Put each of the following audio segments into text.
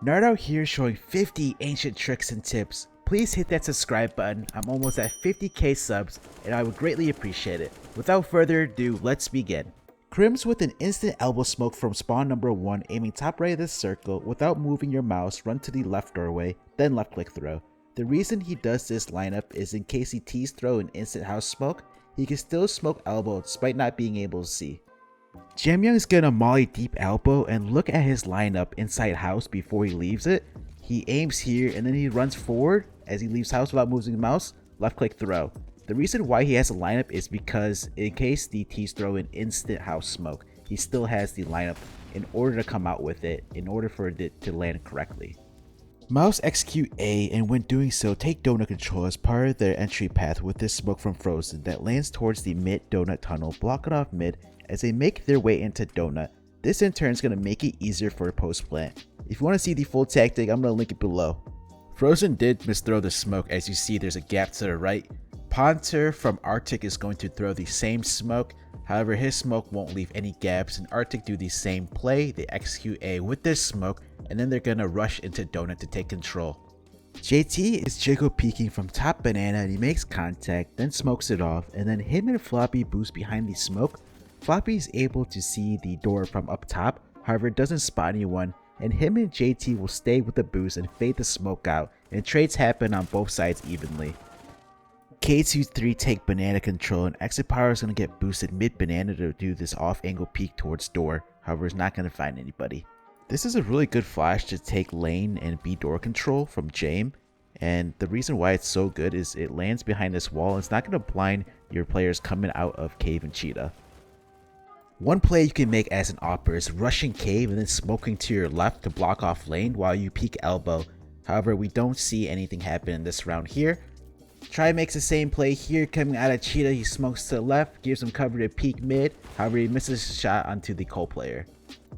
Nerd out here showing 50 ancient tricks and tips. Please hit that subscribe button. I'm almost at 50k subs and I would greatly appreciate it. Without further ado, let's begin. Crims with an instant elbow smoke from spawn number 1, aiming top right of this circle. Without moving your mouse, run to the left doorway, then left click throw. The reason he does this lineup is in case he tees throw an instant house smoke, he can still smoke elbow despite not being able to see. Jamyoung's gonna molly deep elbow and look at his lineup inside house before he leaves it. He aims here and then he runs forward as he leaves house without moving the mouse, left click throw. The reason why he has a lineup is because in case the tees throw an instant house smoke, he still has the lineup in order to come out with it, in order for it to land correctly. Mouse execute A, and when doing so, take donut control as part of their entry path with this smoke from Frozen that lands towards the mid donut tunnel, blocking off mid as they make their way into donut. This in turn is going to make it easier for post plant. If you want to see the full tactic, I'm going to link it below. Frozen did misthrow the smoke, as you see there's a gap to the right. Ponter from Arctic is going to throw the same smoke, however his smoke won't leave any gaps, and Arctic do the same play. They execute A with this smoke and then they're going to rush into donut to take control. JT is jiggle peeking from top banana and he makes contact, then smokes it off, and then him and Floppy boost behind the smoke. Floppy is able to see the door from up top, however doesn't spot anyone, and him and JT will stay with the boost and fade the smoke out, and trades happen on both sides evenly. K23 take banana control and exit power is going to get boosted mid banana to do this off angle peek towards door, however is not going to find anybody. This is a really good flash to take lane and B door control from Jame, and the reason why it's so good is it lands behind this wall and it's not going to blind your players coming out of cave and cheetah. One play you can make as an opper is rushing cave and then smoking to your left to block off lane while you peek elbow. However, we don't see anything happen in this round here. Try makes the same play here, coming out of cheetah, he smokes to the left, gives him cover to peek mid, however he misses a shot onto the Cole player.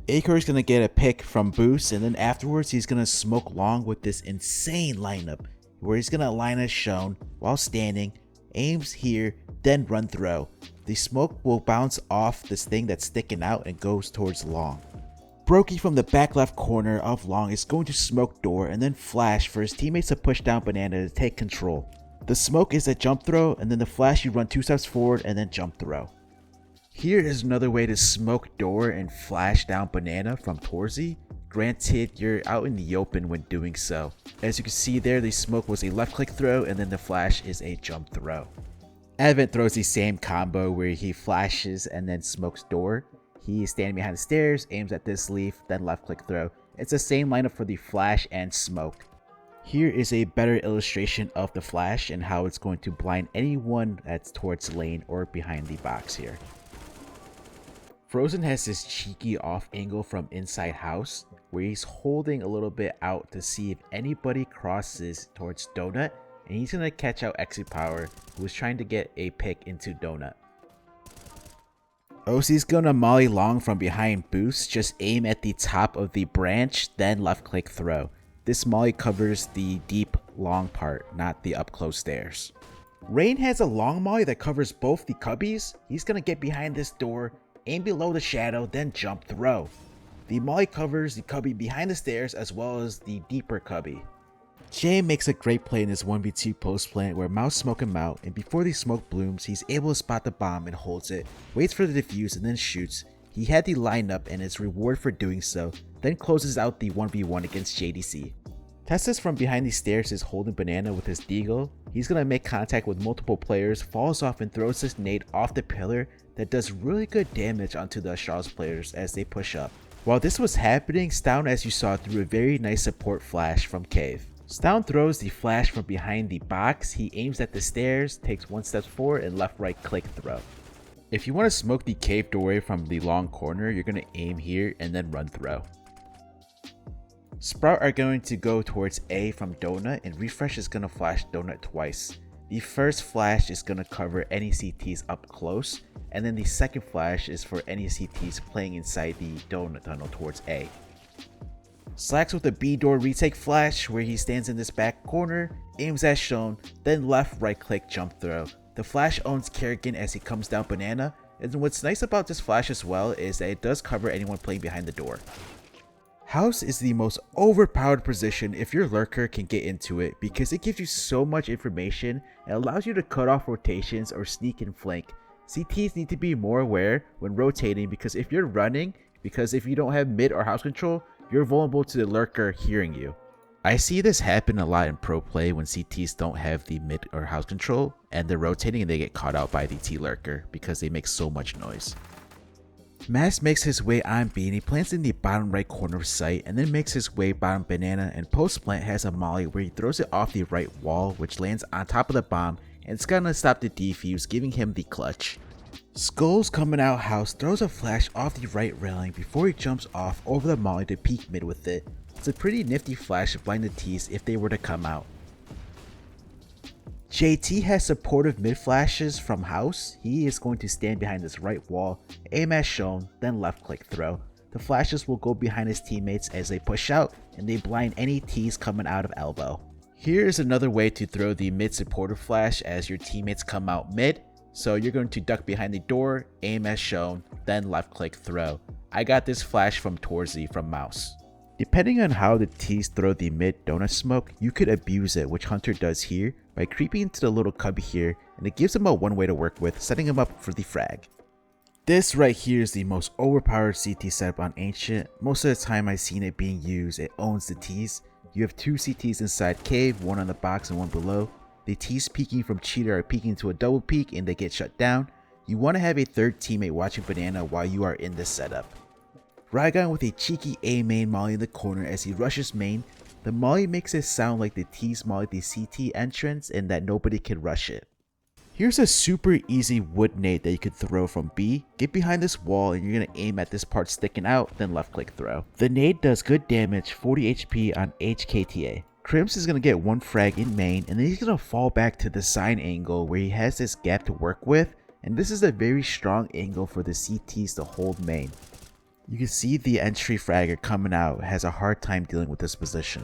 Acor is going to get a pick from boost, and then afterwards he's going to smoke long with this insane lineup where he's going to line as shown while standing, aims here, then run throw. The smoke will bounce off this thing that's sticking out and goes towards long. Brokey from the back left corner of long is going to smoke door and then flash for his teammates to push down banana to take control. The smoke is a jump throw, and then the flash you run 2 steps forward and then jump throw. Here is another way to smoke door and flash down banana from Torzy. Granted, you're out in the open when doing so. As you can see there, the smoke was a left click throw and then the flash is a jump throw. Advent throws the same combo where he flashes and then smokes door. He is standing behind the stairs, aims at this leaf, then left click throw. It's the same lineup for the flash and smoke. Here is a better illustration of the flash and how it's going to blind anyone that's towards lane or behind the box here. Frozen has this cheeky off angle from inside house where he's holding a little bit out to see if anybody crosses towards donut, and he's going to catch out exit power, who is trying to get a pick into donut. OC's going to molly long from behind boost, just aim at the top of the branch, then left click throw. This molly covers the deep long part, not the up close stairs. Rain has a long molly that covers both the cubbies. He's going to get behind this door, aim below the shadow, then jump throw. The molly covers the cubby behind the stairs as well as the deeper cubby. Jay makes a great play in his 1v2 post plant where mouse smoke him out, and before the smoke blooms, he's able to spot the bomb and holds it, waits for the defuse and then shoots. He had the lineup and his reward for doing so, then closes out the 1v1 against JDC. Testis from behind the stairs is holding banana with his deagle. He's going to make contact with multiple players, falls off and throws this nade off the pillar that does really good damage onto the Charles players as they push up. While this was happening, Stown, as you saw, threw a very nice support flash from cave. Stown throws the flash from behind the box, he aims at the stairs, takes 1 step forward and left right click throw. If you want to smoke the cave doorway from the long corner, you're going to aim here and then run throw. Sprout are going to go towards A from donut, and refresh is going to flash donut twice. The first flash is going to cover any CTs up close, and then the second flash is for any CTs playing inside the donut tunnel towards A. Slacks with a B door retake flash where he stands in this back corner, aims as shown, then left right click jump throw. The flash owns Kerrigan as he comes down banana, and what's nice about this flash as well is that it does cover anyone playing behind the door. House is the most overpowered position if your lurker can get into it because it gives you so much information and allows you to cut off rotations or sneak and flank. CTs need to be more aware when rotating because if you're running, because if you don't have mid or house control, you're vulnerable to the lurker hearing you. I see this happen a lot in pro play when CTs don't have the mid or house control and they're rotating and they get caught out by the T lurker because they make so much noise. Mass makes his way on B and he plants in the bottom right corner of site and then makes his way bottom banana, and post plant has a molly where he throws it off the right wall which lands on top of the bomb and it's gonna stop the defuse, giving him the clutch. Skulls coming out house throws a flash off the right railing before he jumps off over the molly to peek mid with it. It's a pretty nifty flash to blind the T's if they were to come out. JT has supportive mid flashes from house. He is going to stand behind this right wall, aim as shown, then left click throw. The flashes will go behind his teammates as they push out and they blind any T's coming out of elbow. Here is another way to throw the mid supportive flash as your teammates come out mid. So you're going to duck behind the door, aim as shown, then left click throw. I got this flash from Torzy from mouse. Depending on how the T's throw the mid donut smoke, you could abuse it, which Hunter does here by creeping into the little cubby here, and it gives him a one way to work with, setting him up for the frag. This right here is the most overpowered CT setup on Ancient. Most of the time I've seen it being used, it owns the T's. You have two CTs inside cave, one on the box and one below. The T's peeking from cheater are peeking to a double peek and they get shut down. You want to have a third teammate watching banana while you are in this setup. Rygon with a cheeky A main molly in the corner as he rushes main. The molly makes it sound like the T's molly the CT entrance and that nobody can rush it. Here's a super easy wood nade that you could throw from B. Get behind this wall and you're going to aim at this part sticking out, then left click throw. The nade does good damage, 40 HP on HKTA. Crimps is going to get one frag in main and then he's going to fall back to the sign angle where he has this gap to work with, and this is a very strong angle for the CTs to hold main. You can see the entry fragger coming out has a hard time dealing with this position.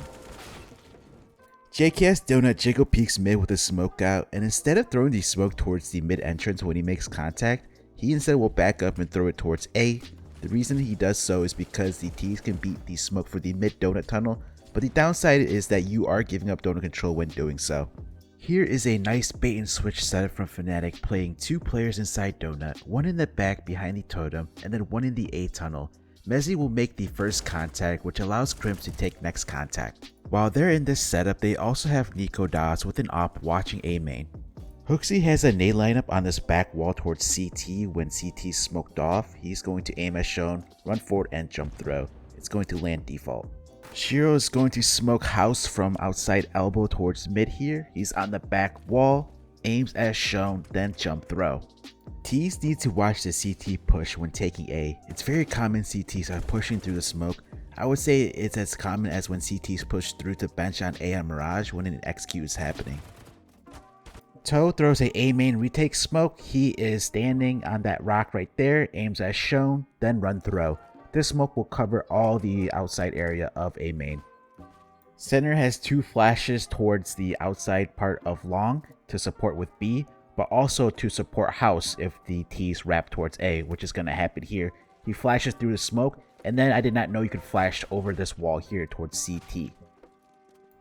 JKS Donut jiggle peeks mid with a smoke out, and instead of throwing the smoke towards the mid entrance when he makes contact, he instead will back up and throw it towards A. The reason he does so is because the T's can beat the smoke for the mid donut tunnel, but the downside is that you are giving up donut control when doing so. Here is a nice bait and switch setup from Fnatic, playing two players inside donut, one in the back behind the totem and then one in the A tunnel. Mezzy will make the first contact, which allows Crimps to take next contact. While they're in this setup, they also have Nico Das with an op watching A main. hooxi has a nade lineup on this back wall towards CT. When CT smoked off, he's going to aim as shown, run forward and jump throw. It's going to land default. Shiro is going to smoke house from outside elbow towards mid here. He's on the back wall, aims as shown, then jump throw. T's need to watch the CT push when taking A. It's very common CTs are pushing through the smoke. I would say it's as common as when CTs push through to bench on A on Mirage when an XQ is happening. Toe throws a main retake smoke. He is standing on that rock right there, aims as shown, then run throw. This smoke will cover all the outside area of A main. Center has two flashes towards the outside part of long to support with B, but also to support house if the T's wrap towards A, which is going to happen here. He flashes through the smoke, and then I did not know you could flash over this wall here towards CT.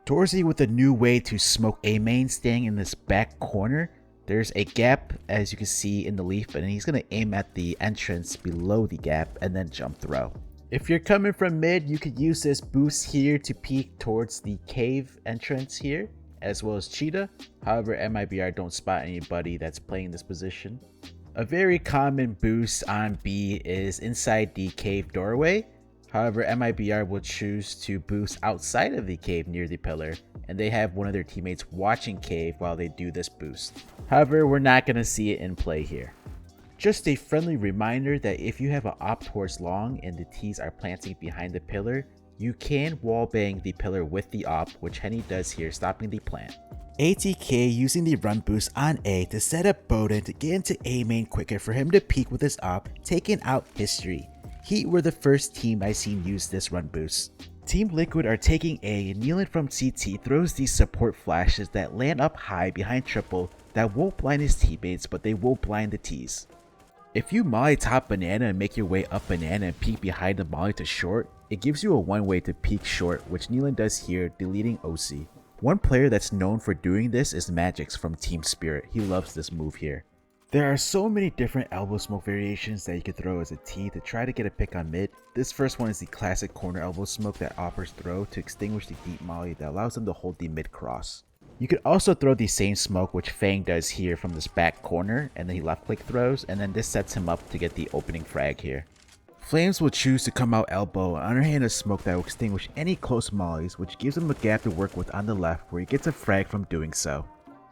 Torzy with a new way to smoke A main, staying in this back corner. There's a gap as you can see in the leaf, and he's going to aim at the entrance below the gap and then jump throw. If you're coming from mid, you could use this boost here to peek towards the cave entrance here, as well as Cheetah. However, MIBR don't spot anybody that's playing this position. A very common boost on B is inside the cave doorway. However, MIBR will choose to boost outside of the cave near the pillar, and they have one of their teammates watching cave while they do this boost. However, we're not going to see it in play here. Just a friendly reminder that if you have an op towards long and the T's are planting behind the pillar, you can wallbang the pillar with the op, which Henny does here, stopping the plant. ATK using the run boost on A to set up Bowden to get into A main quicker for him to peek with his op, taking out History. Heat were the first team I seen use this run boost. Team Liquid are taking A, and Nealon from CT throws these support flashes that land up high behind triple that won't blind his teammates, but they will blind the T's. If you molly top banana and make your way up banana and peek behind the molly to short, it gives you a one way to peek short, which Neelan does here, deleting hooxi. One player that's known for doing this is Magix from Team Spirit. He loves this move here. There are so many different elbow smoke variations that you could throw as a T to try to get a pick on mid. This first one is the classic corner elbow smoke that offers throw to extinguish the deep molly that allows them to hold the mid cross. You could also throw the same smoke which Fang does here from this back corner, and then he left click throws, and then this sets him up to get the opening frag here. Flames will choose to come out elbow and underhand a smoke that will extinguish any close mollies, which gives him a gap to work with on the left where he gets a frag from doing so.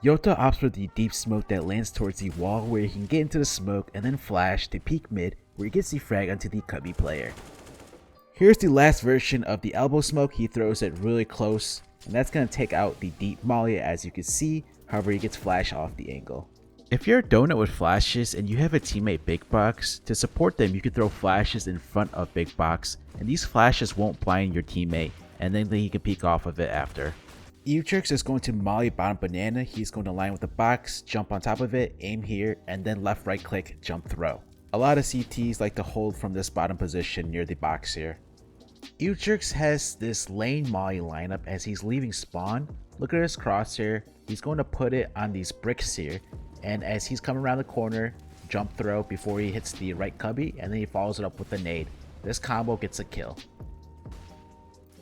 Yota opts for the deep smoke that lands towards the wall where he can get into the smoke and then flash to peek mid where he gets the frag onto the cubby player. Here's the last version of the elbow smoke. He throws it really close and that's going to take out the deep molly as you can see, however he gets flash off the angle. If you're a donut with flashes and you have a teammate Big Box, to support them you can throw flashes in front of Big Box and these flashes won't blind your teammate and then he can peek off of it after. Elige is going to molly bottom banana. He's going to line with the box, jump on top of it, aim here, and then left right click, jump throw. A lot of CTs like to hold from this bottom position near the box here. Elige has this lane molly lineup as he's leaving spawn. Look at his crosshair. He's going to put it on these bricks here, and as he's coming around the corner, jump throw before he hits the right cubby, and then he follows it up with a nade. This combo gets a kill.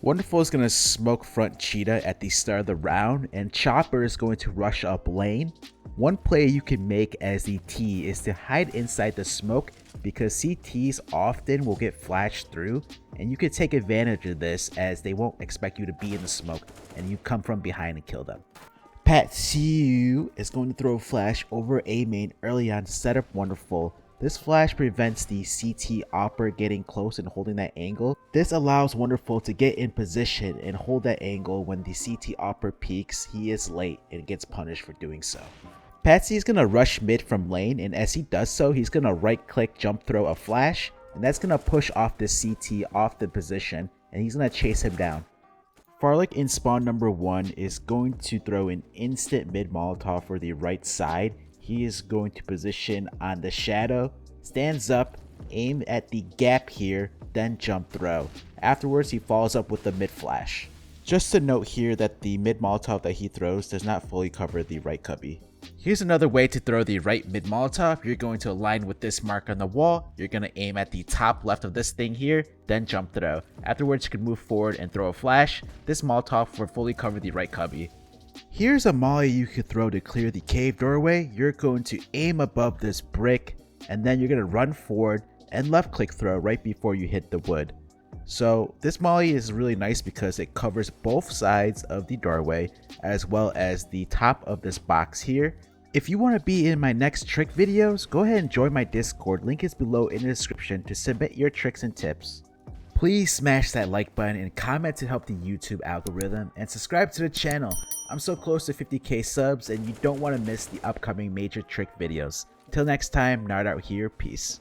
Wonderful is going to smoke front cheetah at the start of the round, and Chopper is going to rush up lane. One play you can make as the T is to hide inside the smoke because CTs often will get flashed through, and you can take advantage of this as they won't expect you to be in the smoke and you come from behind and kill them. Zywoo is going to throw a flash over A main early on to set up Wonderful. This flash prevents the CT opper getting close and holding that angle. This allows Wonderful to get in position and hold that angle. When the CT opper peaks, he is late and gets punished for doing so. Patsy is going to rush mid from lane, and as he does so, he's going to right click jump throw a flash, and that's going to push off the CT off the position, and he's going to chase him down. Farlick in spawn number 1 is going to throw an instant mid Molotov for the right side. He is going to position on the shadow, stands up, aim at the gap here, then jump throw. Afterwards, he follows up with the mid flash. Just to note here that the mid Molotov that he throws does not fully cover the right cubby. Here's another way to throw the right mid Molotov. You're going to align with this mark on the wall. You're going to aim at the top left of this thing here, then jump throw. Afterwards, you can move forward and throw a flash. This Molotov will fully cover the right cubby. Here's a molly you could throw to clear the cave doorway. You're going to aim above this brick, and then you're going to run forward and left click throw right before you hit the wood. So this molly is really nice because it covers both sides of the doorway as well as the top of this box here. If you want to be in my next trick videos, go ahead and join my Discord. Link is below in the description to submit your tricks and tips. Please smash that like button and comment to help the YouTube algorithm, and subscribe to the channel. I'm so close to 50k subs and you don't want to miss the upcoming major trick videos. Till next time, NartOutHere, peace.